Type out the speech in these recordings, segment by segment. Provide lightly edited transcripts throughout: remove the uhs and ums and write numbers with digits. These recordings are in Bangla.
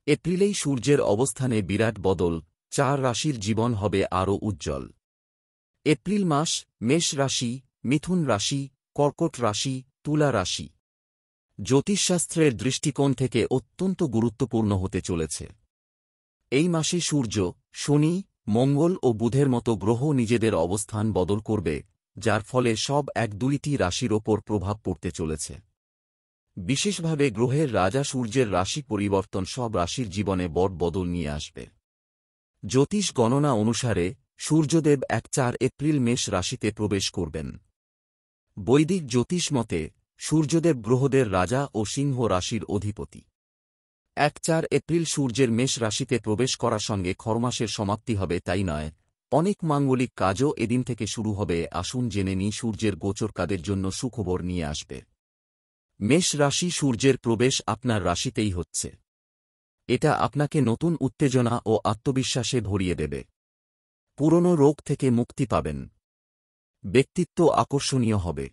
এপ্রিলেই সূর্যের অবস্থানে বিরাট বদল, 4 রাশির জীবন হবে আরও উজ্জ্বল। এপ্রিল মাস মেষ রাশি, মিথুন রাশি, কর্কট রাশি, তুলা রাশি। জ্যোতিষশাস্ত্রের দৃষ্টিকোণ থেকে অত্যন্ত গুরুত্বপূর্ণ হতে চলেছে। এই মাসে সূর্য, শনি, মঙ্গল ও বুধের মতো গ্রহ নিজেদের অবস্থান বদল করবে, যার ফলে সব 1-2টি রাশির ওপর প্রভাব পড়তে চলেছে। বিশেষভাবে গ্রহের রাজা সূর্যের রাশি পরিবর্তন সব রাশির জীবনে বড় বদল নিয়ে আসবে। জ্যোতিষ গণনা অনুসারে সূর্যদেব 1-4 এপ্রিল মেষ রাশিতে প্রবেশ করবেন। বৈদিক জ্যোতিষ মতে সূর্যদেব গ্রহদের রাজা ও সিংহ রাশির অধিপতি। 1-4 এপ্রিল সূর্যের মেষ রাশিতে প্রবেশ করার সঙ্গে খরমাসের সমাপ্তি হবে তাই নয়, অনেক মাঙ্গলিক কাজও এদিন থেকে শুরু হবে। আসুন জেনে নিই সূর্যের গোচর কাদের জন্য সুখবর নিয়ে আসবে। মেষ রাশি, সূর্যের প্রবেশ আপনার রাশিতেই হচ্ছে। এটা আপনাকে নতুন উত্তেজনা ও আত্মবিশ্বাসে ভরিয়ে দেবে। পুরনো রোগ থেকে মুক্তি পাবেন। ব্যক্তিত্ব আকর্ষণীয় হবে।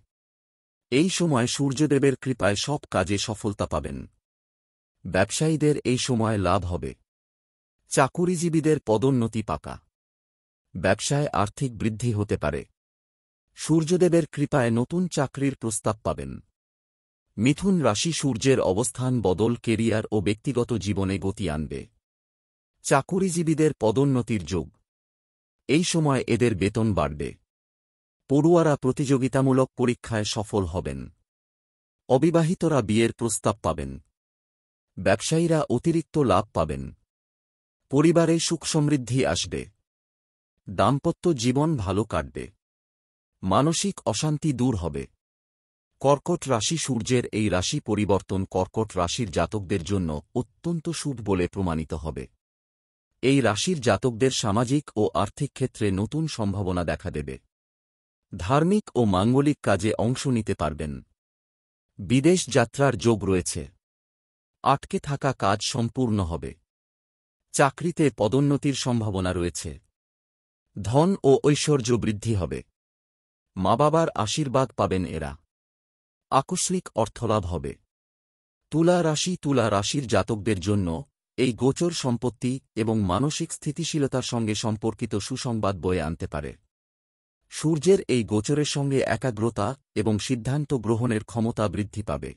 এই সময় সূর্যদেবের কৃপায় সব কাজে সফলতা পাবেন। ব্যবসায়ীদের এই সময় লাভ হবে। চাকুরিজীবীদের পদোন্নতি পাকা। ব্যবসায় আর্থিক বৃদ্ধি হতে পারে। সূর্যদেবের কৃপায় নতুন চাকরির প্রস্তাব পাবেন। মিথুন রাশি, সূর্যের অবস্থান বদল কেরিয়ার ও ব্যক্তিগত জীবনে গতি আনবে। চাকুরিজীবীদের পদোন্নতির যোগ। এই সময় এদের বেতন বাড়বে। পড়ুয়ারা প্রতিযোগিতামূলক পরীক্ষায় সফল হবেন। অবিবাহিতরা বিয়ের প্রস্তাব পাবেন। ব্যবসায়ীরা অতিরিক্ত লাভ পাবেন। পরিবারে সুখ সমৃদ্ধি আসবে। দাম্পত্য জীবন ভালো কাটবে। মানসিক অশান্তি দূর হবে। কর্কট রাশি, সূর্যের এই রাশি পরিবর্তন কর্কট রাশির জাতকদের জন্য অত্যন্ত শুভ বলে প্রমাণিত হবে। এই রাশির জাতকদের সামাজিক ও আর্থিক ক্ষেত্রে নতুন সম্ভাবনা দেখা দেবে। ধার্মিক ও মাঙ্গলিক কাজে অংশ নিতে পারবেন। বিদেশ যাত্রার যোগ রয়েছে। আটকে থাকা কাজ সম্পূর্ণ হবে। চাকরিতে পদোন্নতির সম্ভাবনা রয়েছে। ধন ও ঐশ্বর্য বৃদ্ধি হবে। মা বাবার আশীর্বাদ পাবেন এরা। আকস্মিক অর্থলাভ হবে। তুলা রাশি, তুলা রাশির জাতকদের জন্য এই গোচর সম্পত্তি এবং মানসিক স্থিতিশীলতার সঙ্গে সম্পর্কিত সুসংবাদ বয়ে আনতে পারে। সূর্যের এই গোচরের সঙ্গে একাগ্রতা এবং সিদ্ধান্ত গ্রহণের ক্ষমতা বৃদ্ধি পাবে।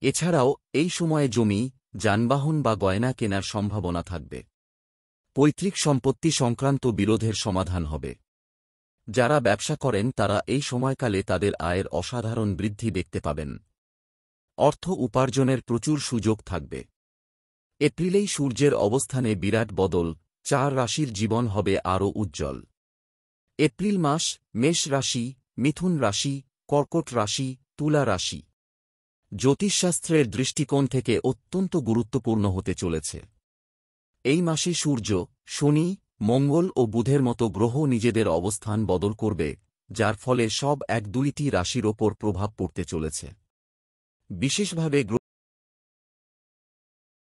এছাড়াও এই সময়ে জমি, যানবাহন বা গয়না কেনার সম্ভাবনা থাকবে। পৈতৃক সম্পত্তি সংক্রান্ত বিরোধের সমাধান হবে। যারা ব্যবসা করেন তারা এই সময়কালে তাদের আয়ের অসাধারণ বৃদ্ধি দেখতে পাবেন। অর্থ উপার্জনের প্রচুর সুযোগ থাকবে। এপ্রিলেই সূর্যের অবস্থানে বিরাট বদল, 4 রাশির জীবন হবে আরও উজ্জ্বল। এপ্রিল মাস মেষ রাশি, মিথুন রাশি, কর্কট রাশি, তুলা রাশি। জ্যোতিষশাস্ত্রের দৃষ্টিকোণ থেকে অত্যন্ত গুরুত্বপূর্ণ হতে চলেছে। এই মাসে সূর্য, শনি, মঙ্গল ও বুধের মতো গ্রহ নিজেদের অবস্থান বদল করবে, যার ফলে সব 1-2টি রাশির ওপর প্রভাব পড়তে চলেছে। বিশেষভাবে